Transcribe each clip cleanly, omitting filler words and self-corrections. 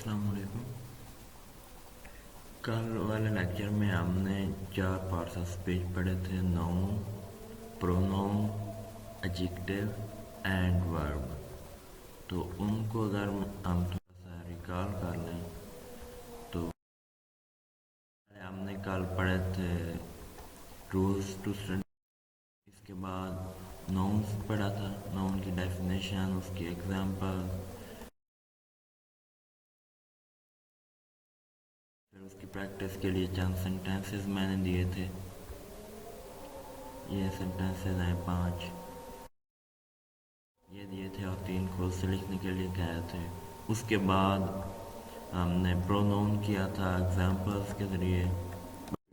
अस्सलाम वालेकुम। कल वाले लेक्चर में हमने चार पार्ट्स ऑफ स्पीच पढ़े थे। Noun, pronoun, adjective and verb. तो उनको अगर हम थोड़ा सा रिकॉल कर लें तो हमने कल पढ़े थे रूल्स टू स्टडी। इसके बाद नाउन्स पढ़ा था, नाउन की डेफिनेशन, उसकी एग्जांपल, फिर उसकी प्रैक्टिस के लिए चंद सेंटेंसेस मैंने दिए थे। ये सेंटेंसेस हैं 5 ये दिए थे और 3 खुद से लिखने के लिए कहे थे। उसके बाद हमने प्रोनाउन किया था एग्जांपल्स के ज़रिए,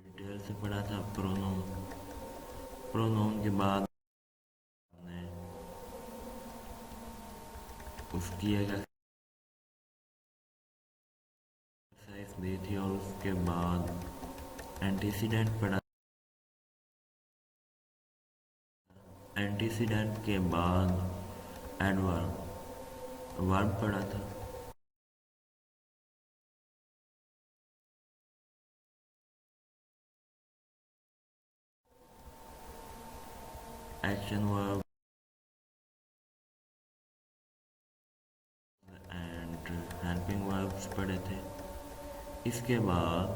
डिटेल से पढ़ा था प्रोनाउन। प्रोनाउन के बाद हमने उसकी एक एक्सरसाइज दी थी और उसके बाद एंटीसीडेंट पढ़ा। एंटीसीडेंट के बाद एडवर्ब वर्ब पढ़ा था। Action verb and helping verbs पढ़े थे। इसके बाद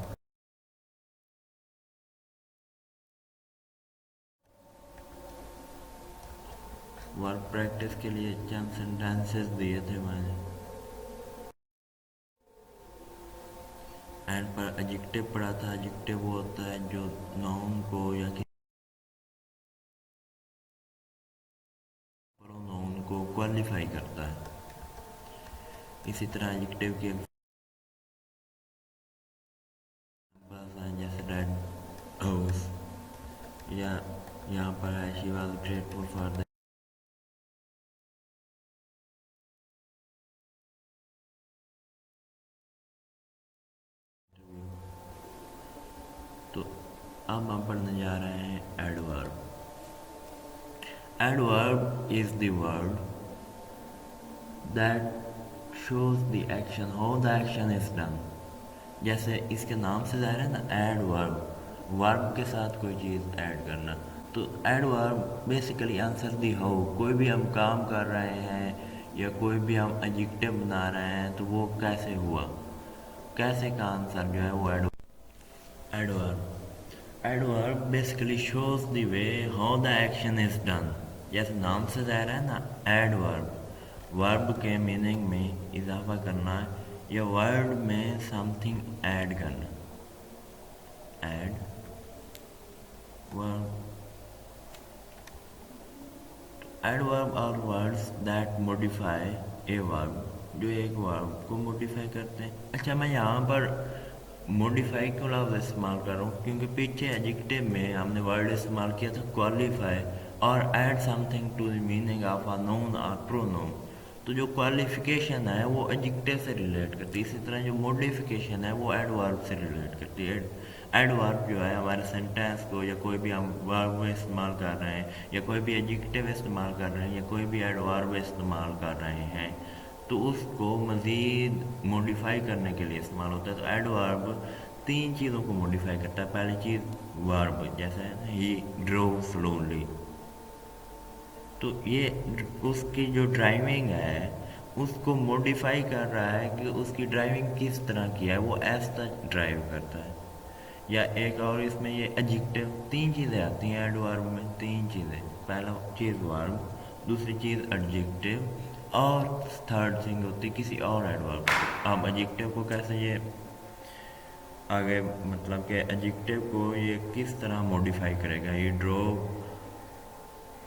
वर्ब प्रैक्टिस के लिए चंद सेंटेंसेस दिए थे मैंने। एंड पर एडजेक्टिव पढ़ा था। एडजेक्टिव वो होता है जो नाउन को या प्रोनाउन को क्वालिफाई करता है। इसी तरह एडजेक्टिव के एग्जांपल्स हैं जैसे रेड हाउस, या यहाँ पर है she was grateful for the. तो अब हम पढ़ने जा रहे हैं adverb. Adverb is the word that shows the action, how the action is done। जैसे इसके नाम से ज़ाहिर है ना, एड वर्ब, वर्ब के साथ कोई चीज़ ऐड करना। तो adverb basically answer the how, कोई भी हम काम कर रहे हैं या कोई भी हम एडजेक्टिव बना रहे हैं तो वो कैसे हुआ, कैसे का आंसर जो है वो adverb. Adverb basically shows the way how the action is done. जैसे नाम से ज़ाहिर है ना, एडवर्ब वर्ब के मीनिंग में इजाफा करना या वर्ड में समथिंग ऐड करना। Add verb. Adverb are words that modify a verb, जो एक वर्ब को मॉडिफाई करते हैं। अच्छा, मैं यहाँ पर मॉडिफाई को लफ्ज़ इस्तेमाल कर रहा हूँ क्योंकि पीछे एडजेक्टिव में हमने वर्ड इस्तेमाल किया था क्वालिफाई और add something to the meaning of a noun और प्रोनाउन। तो जो क्वालिफिकेशन है वो एडजेक्टिव से रिलेट करती है, इसी तरह जो मॉडिफिकेशन है वो एडवर्ब से रिलेट करती है। एडवर्ब जो है हमारे सेंटेंस को, या कोई भी हम वर्ब इस्तेमाल कर रहे हैं या कोई भी एडजेक्टिव इस्तेमाल कर रहे हैं या कोई भी एडवर्ब इस्तेमाल कर रहे हैं तो उसको मज़ीद मॉडिफाई करने के लिए इस्तेमाल होता है। तो एडवर्ब 3 चीज़ों को मॉडिफाई करता है। पहली चीज़ वर्ब, जैसे ही ड्रोव स्लोली, तो ये उसकी जो ड्राइविंग है उसको मॉडिफाई कर रहा है कि उसकी ड्राइविंग किस तरह की है, वो ऐसा ड्राइव करता है। या एक और इसमें ये एडजेक्टिव, 3 चीज़ें आती हैं एडवर्ब में, 3 चीज़ें। पहला चीज़ वर्ब, दूसरी चीज़ एडजेक्टिव और थर्ड थिंग होती है किसी और एडवर्ब। अब एडजेक्टिव को कैसे ये आगे, मतलब कि एडजेक्टिव को ये किस तरह मॉडिफाई करेगा। ये drove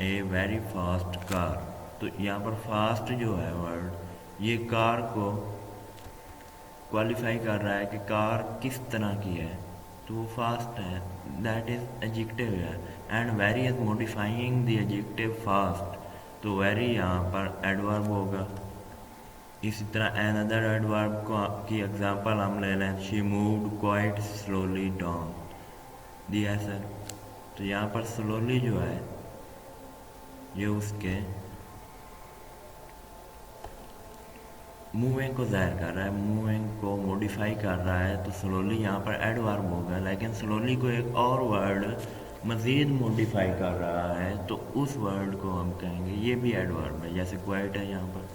a very fast car, तो यहाँ पर फास्ट जो है वर्ड, ये कार को क्वालिफाई कर रहा है कि कार किस तरह की है, तो वो फास्ट है, दैट इज एडजेक्टिव है। And very is modifying the adjective fast, तो वेरी यहाँ पर एडवर्ब होगा। इसी तरह अनदर एडवर्ब को की एग्जांपल हम ले लें, she moved quite slowly down the ऐसा। तो यहाँ पर स्लोली जो है ये उसके मूविंग को ज़ाहिर कर रहा है, मूविंग को मॉडिफाई कर रहा है, तो स्लोली यहाँ पर एडवर्ब होगा। लेकिन स्लोली को एक और वर्ड मज़ीद मॉडिफाई कर रहा है, तो उस वर्ड को हम कहेंगे ये भी एडवर्ब है। जैसे क्वाइट है यहाँ पर,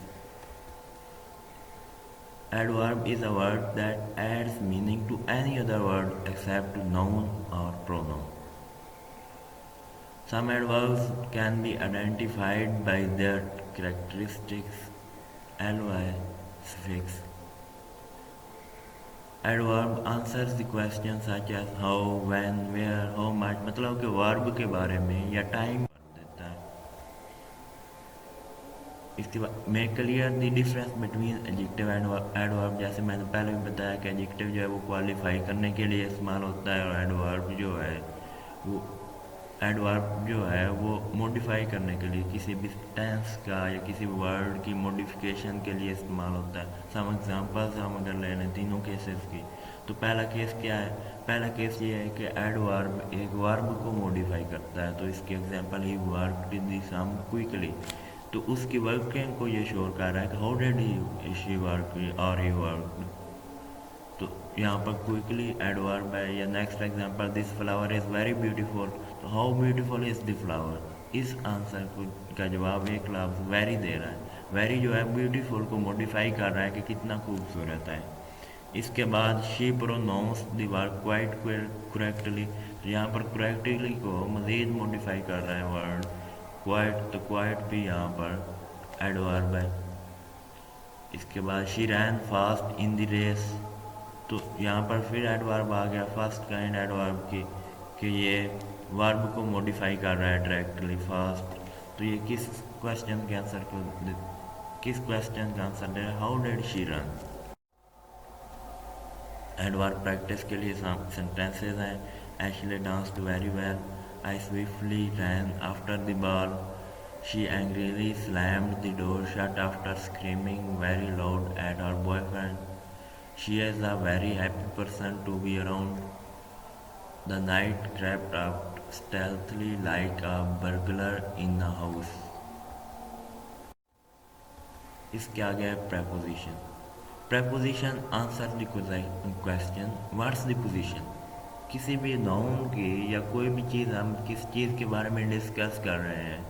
adverb is a word that adds meaning to any other word except noun or pronoun. Some adverbs can be identified by their characteristics, ly, suffix. Adverb answers the questions such as how, when, where, how much, मतलब कि verb के बारे में या time देता है। इसके बाद make clear the difference between adjective and adverb. जैसे मैंने पहले भी बताया कि एडजेक्टिव जो है वो क्वालिफाई करने के लिए इस्तेमाल होता है, और एडवर्ब जो है वो मॉडिफाई करने के लिए, किसी भी टेंस का या किसी वर्ड की मॉडिफिकेशन के लिए इस्तेमाल होता है। सम एग्जांपल्स हम अगर ले लें तीनों केसेस की, तो पहला केस क्या है? पहला केस ये है कि एडवर्ब एक वर्ब को मॉडिफाई करता है, तो इसके एग्जांपल ही वर्कड द सम क्विकली, तो उसकी वर्किंग को ये शोर कर रहा है कि how did he she work और ही वर्क, तो यहाँ पर क्विकली एडवर्ब है। या next example, this flower is very beautiful, तो how beautiful is the flower, इस आंसर का जवाब एक लफ्ज़ वेरी दे रहा है। वेरी जो है ब्यूटीफुल को मॉडिफाई कर रहा है कि कितना खूबसूरत है। इसके बाद she pronounce the word quite correctly, तो यहाँ पर करेक्टली को मज़ीद मॉडिफाई कर रहा है वर्ड क्वाइट, तो क्वाइट भी यहाँ पर एडवर्ब है। इसके बाद she ran fast in the race, तो यहाँ पर फिर एडवर्ब आ गया फर्स्ट काइंड एडवर्ब की, कि ये वर्ब को मॉडिफाई कर रहा है डायरेक्टली फास्ट। तो ये किस क्वेश्चन का आंसर दे रहा है? How did she run. Adverb practice के लिए सेंटेंसेस हैं। Ashley danced very well, I swiftly rain after the ball, she angrily slammed the door shut after screaming very loud at her boyfriend, she is a very happy person to be around, the night crept up stealthily like a burglar in a house। इसके आगे है preposition। Preposition answer the question what's the position। किसी भी noun की या कोई भी चीज़ हम किस चीज़ के बारे में डिस्कस कर रहे हैं,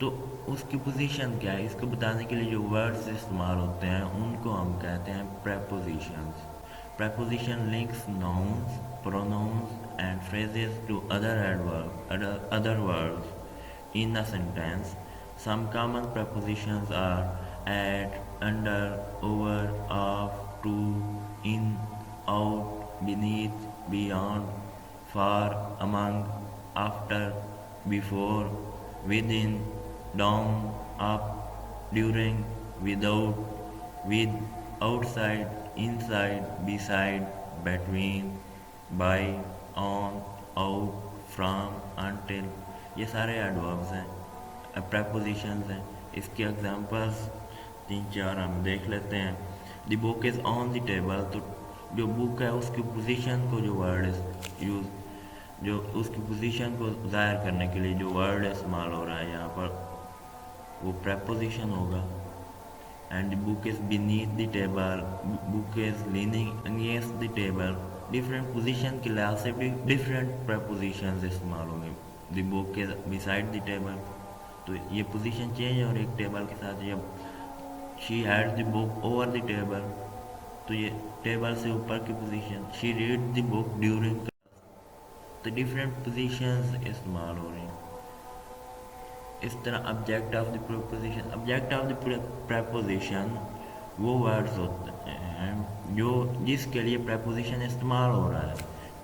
तो उसकी पोजीशन क्या है, इसको बताने के लिए जो वर्ड्स इस्तेमाल होते हैं उनको हम कहते हैं prepositions. Preposition links nouns, pronouns and phrases to other words in a sentence. Some common prepositions are at, under, over, of, to, in, out, beneath, beyond, for, among, after, before, within, down, up, during, without, with, outside, inside, beside, between, by, on, out, from, until, ये सारे adverbs हैं, prepositions हैं। इसके examples 3-4 हम देख लेते हैं। The book is on the table, तो जो बुक है उसकी पोजीशन को जो वर्ड यूज़, जो उसकी पोजीशन को ज़ाहिर करने के लिए जो वर्ड इस्तेमाल हो रहा है यहाँ पर, वो प्रेपोजिशन होगा। And book is beneath the table, book is leaning against the table, different position के लिहाज से भी डिफरेंट प्रेपोजिशंस इस्तेमाल होंगे। The book is beside the table, तो ये पोजीशन चेंज है, और एक टेबल के साथ जब she had the book over the table, तो ये टेबल से ऊपर की position. She read the book during, तो डिफरेंट पोजीशंस इस्तेमाल हो रही हैं। इस तरह object of the preposition, object of the preposition वो वर्ड्स होते हैं जो जिसके लिए प्रेपोजिशन इस्तेमाल हो रहा है।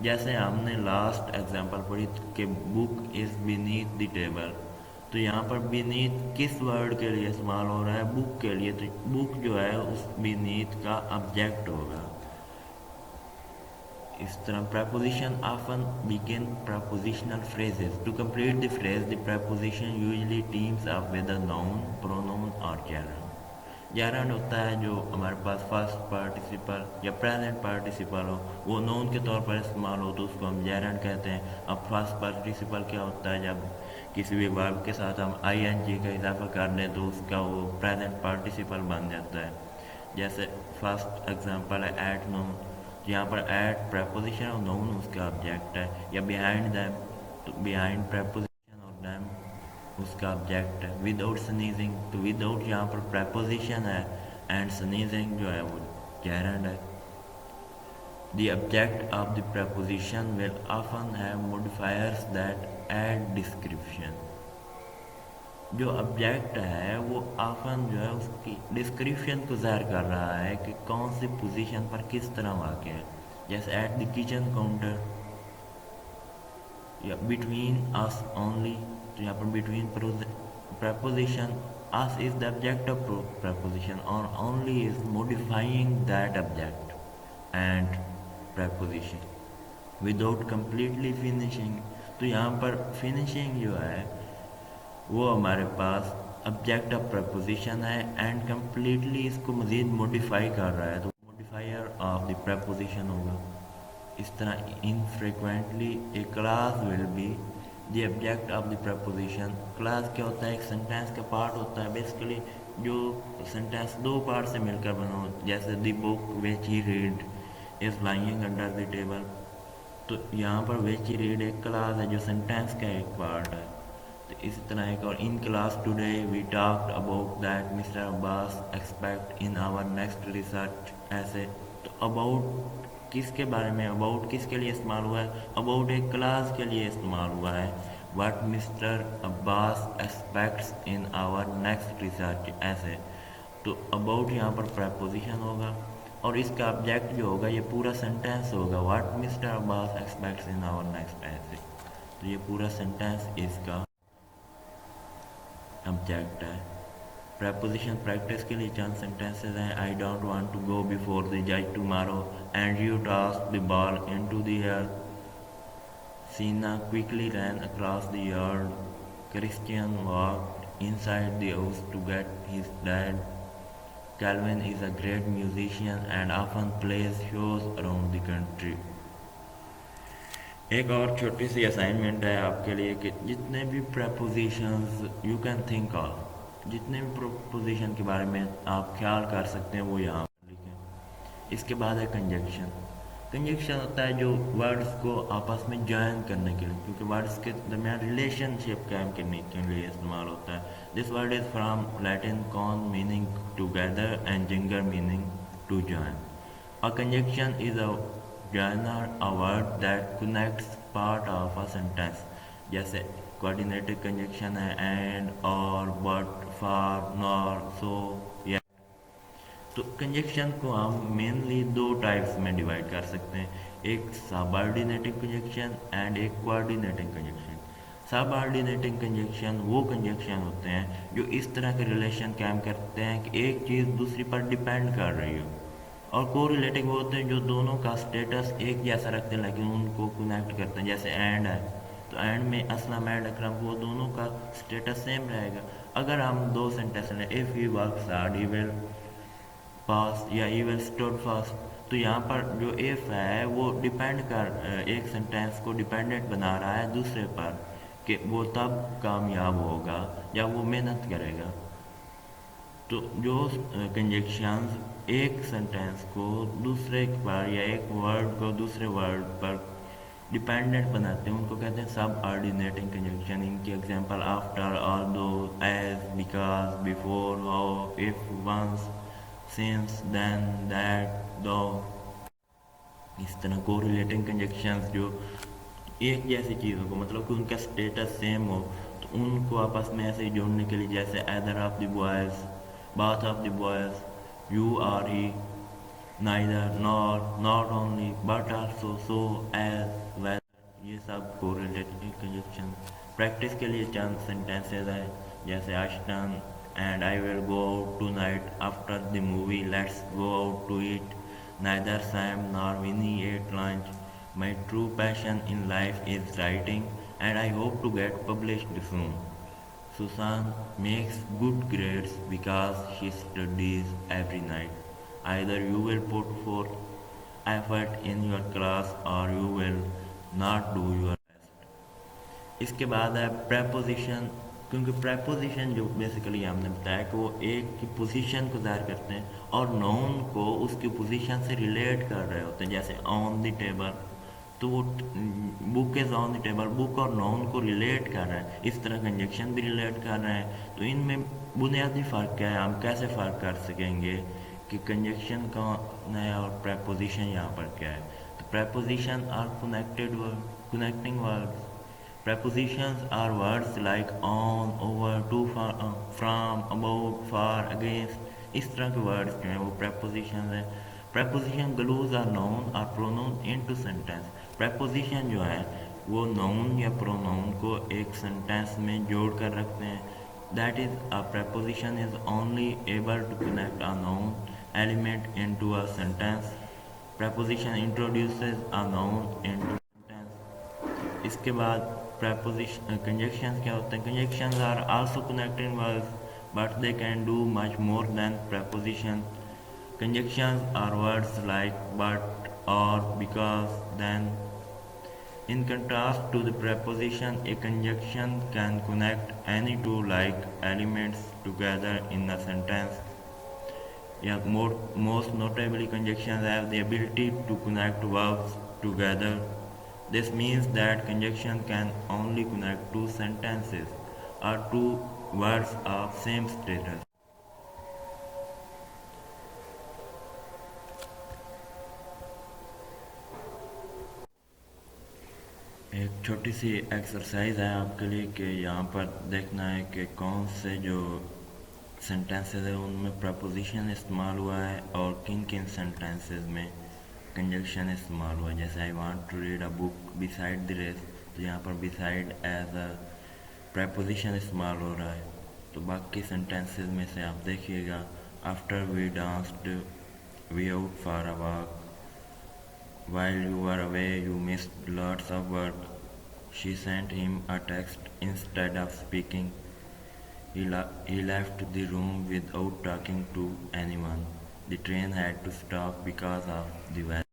जैसे हमने लास्ट एग्जांपल पढ़ी कि book is beneath the table, तो यहाँ पर बीनीथ किस वर्ड के लिए इस्तेमाल हो रहा है? बुक के लिए, तो बुक जो है उस बीनीथ का ऑब्जेक्ट होगा। इस तरह preposition often begin prepositional phrases. To complete the phrase, the preposition usually teams up with a noun, pronoun or gerund. gerund होता है जो हमारे पास फर्स्ट पार्टिसिपल या प्रेजेंट पार्टिसिपल हो, वो noun के तौर पर इस्तेमाल हो तो उसको हम gerund कहते हैं। अब फर्स्ट पार्टिसिपल क्या होता है? जब किसी भी वर्ब के साथ हम ing का इजाफा कर दें तो उसका वो प्रेजेंट पार्टिसिपल बन जाता है। जैसे फर्स्ट एग्जांपल है एट नोन, यहाँ पर एट preposition और नोन उसका ऑब्जेक्ट है, या बिहाइंड दैम तो बिहाइंड preposition और दैम उसका ऑब्जेक्ट है। विदाउट स्नीजिंग तो विदाउट यहाँ पर preposition है एंड स्नीजिंग जो है वो gerund है। The object of the preposition will often have modifiers that add description। जो ऑब्जेक्ट है वो often जो है उसकी डिस्क्रिप्शन को ज़ाहिर कर रहा है कि कौन सी पोजीशन पर किस तरह वाक़ है। जैसे एट द किचन काउंटर या बिटवीन अस ओनली, तो यहाँ पर between preposition us is the object of preposition और only is modifying that object and preposition without completely finishing। तो यहाँ पर finishing जो है वो हमारे पास ऑब्जेक्ट ऑफ preposition है एंड completely इसको मज़ीद modify कर रहा है, तो modifier of the preposition होगा। इस तरह infrequently a class will be the object of the preposition। Class क्या होता है? एक सेंटेंस का पार्ट होता है बेसिकली, जो सेंटेंस दो पार्ट से मिलकर बना हो। जैसे the book which he read is lying under the table, तो यहाँ पर विच ही रीड एक क्लास है जो सेंटेंस का एक पार्ट है। तो इसी तरह एक और, in class today we talked about that mister Abbas expect in our next research. ऐसे तो अबाउट किसके बारे में, अबाउट किसके लिए इस्तेमाल हुआ है? अबाउट एक क्लास के लिए इस्तेमाल हुआ है। What mister Abbas expects in our next research. ऐसे तो अबाउट यहाँ पर preposition होगा और इसका ऑब्जेक्ट जो होगा ये पूरा सेंटेंस होगा, what mister Abbas expects in our next. ऐसे तो ये पूरा सेंटेंस इसका ऑब्जेक्ट है। preposition प्रैक्टिस के लिए चंद सेंटेंसेस हैं। I don't want to go before the जज tomorrow and you toss the ball into the air. Sina quickly ran across the yard. Christian walked inside the house to get his dad. Calvin is a great musician and often plays shows around the country. एक और छोटी सी assignment है आपके लिए कि जितने भी prepositions you can think of, जितने भी प्रोपोजिशन के बारे में आप ख्याल कर सकते हैं वो यहाँ पर लिखें। इसके बाद है कंजक्शन। कंजक्शन होता है जो वर्ड्स को आपस में जॉइन करने के लिए, क्योंकि वर्ड्स के दरमियान रिलेशनशिप कायम करने के लिए इस्तेमाल होता है। This word is from Latin con meaning together and जिंगर meaning to join. A conjunction is a joiner, a word that connects part of a sentence। जैसे कोऑर्डिनेटेड कंजक्शन है एंड, और, बट, फॉर, नॉर, सो, या। तो conjunction को हम mainly दो types में डिवाइड कर सकते हैं, एक सबऑर्डिनेटिंग कंजक्शन एंड एक कोऑर्डिनेटिंग कंजक्शन। सबऑर्डिनेटिंग कंजक्शन वो कंजक्शन होते हैं जो इस तरह के रिलेशन कायम करते हैं कि एक चीज़ दूसरी पर डिपेंड कर रही हो, और कोरिलेटिव वो होते हैं जो दोनों का स्टेटस एक जैसा रखते हैं लेकिन उनको कनेक्ट करते हैं। जैसे एंड है तो एंड में असलम एंड अकरम, वो दोनों का स्टेटस सेम रहेगा। अगर हम दो सेंटेंस लें, if he works hard he will pass या ही विल स्टूड फास्ट, तो यहाँ पर जो इफ़ है वो डिपेंड कर एक सेंटेंस को डिपेंडेंट बना रहा है दूसरे पर कि वो तब कामयाब होगा जब वो मेहनत करेगा। तो जो कंजक्शंस एक सेंटेंस को दूसरे पर या एक वर्ड को दूसरे वर्ड पर डिपेंडेंट बनाते हैं उनको कहते हैं सब ऑर्डिनेटिंग कंजक्शन। इनकी example after, although, as, because, before, how, if, once, since, then, that, though. इस तरह कोरिलेटिंग कंजक्शंस जो एक जैसी चीज़ों को, मतलब कि उनका स्टेटस सेम हो, तो उनको आपस में ऐसे जोड़ने के लिए, जैसे either of the boys, both of the boys, you or he, neither nor, not only, but also, so, as, whether, ये सब कोरिलेटिव कंजक्शन। प्रैक्टिस के लिए चंद सेंटेंसेस हैं, जैसे Ashton and I will go out tonight after the movie, let's go out to eat। Neither Sam nor Winnie ate lunch। My true passion in life is writing and I hope to get published soon। Susan makes good grades because she studies every night। Either you will put forth effort in your class or you will not do your best। इसके बाद है preposition क्योंकि preposition जो basically हमने बताया कि वो एक की पोजीशन को ज़ाहिर करते हैं और नाउन को उसकी पोजीशन से रिलेट कर रहे होते हैं। जैसे ऑन द टेबल, तो वो book is on the table, book और नाउन को रिलेट कर रहा है। इस तरह कंजक्शन भी रिलेट कर रहे हैं। तो इनमें बुनियादी फ़र्क क्या है, हम कैसे फ़र्क कर सकेंगे कि कंजक्शन कौन है और प्रेपोजिशन यहाँ पर क्या है। तो preposition are connected word, connecting words. Prepositions are words like on, over, to, from, about, far, against। इस तरह के वर्ड्स जो हैं वो prepositions हैं। Preposition glues are noun or pronoun into sentence। Preposition जो है वो noun या pronoun को एक sentence में जोड़ कर रखते हैं। That is, a preposition is only able to connect a noun element into a sentence। Preposition introduces a noun into इसके बाद preposition conjunctions क्या होते हैं। conjunctions are also connecting verbs but they can do much more than preposition। conjunctions are words like but, or, because, then। In contrast to the preposition, a conjunction can connect any two like elements together in a sentence। Yeah, most notably, conjunctions have the ability to connect verbs together। This means that conjunction can only connect two sentences or two words of same status। एक छोटी सी exercise है आपके लिए कि यहाँ पर देखना है कि कौन से जो सेंटेंसेस है उनमें प्रपोजिशन इस्तेमाल हुआ है और किन किन सेंटेंसेस में कंजक्शन इस्तेमाल हुआ है। जैसे I want to read a book beside the race, तो यहाँ पर बिसाइड एज अ प्रपोजिशन इस्तेमाल हो रहा है। तो बाकी सेंटेंसेस में से आप देखिएगा, after we danced we out for a walk, while you were away you missed lots of work, she sent him a text instead of speaking, he left the room without talking to anyone, the train had to stop because of the weather।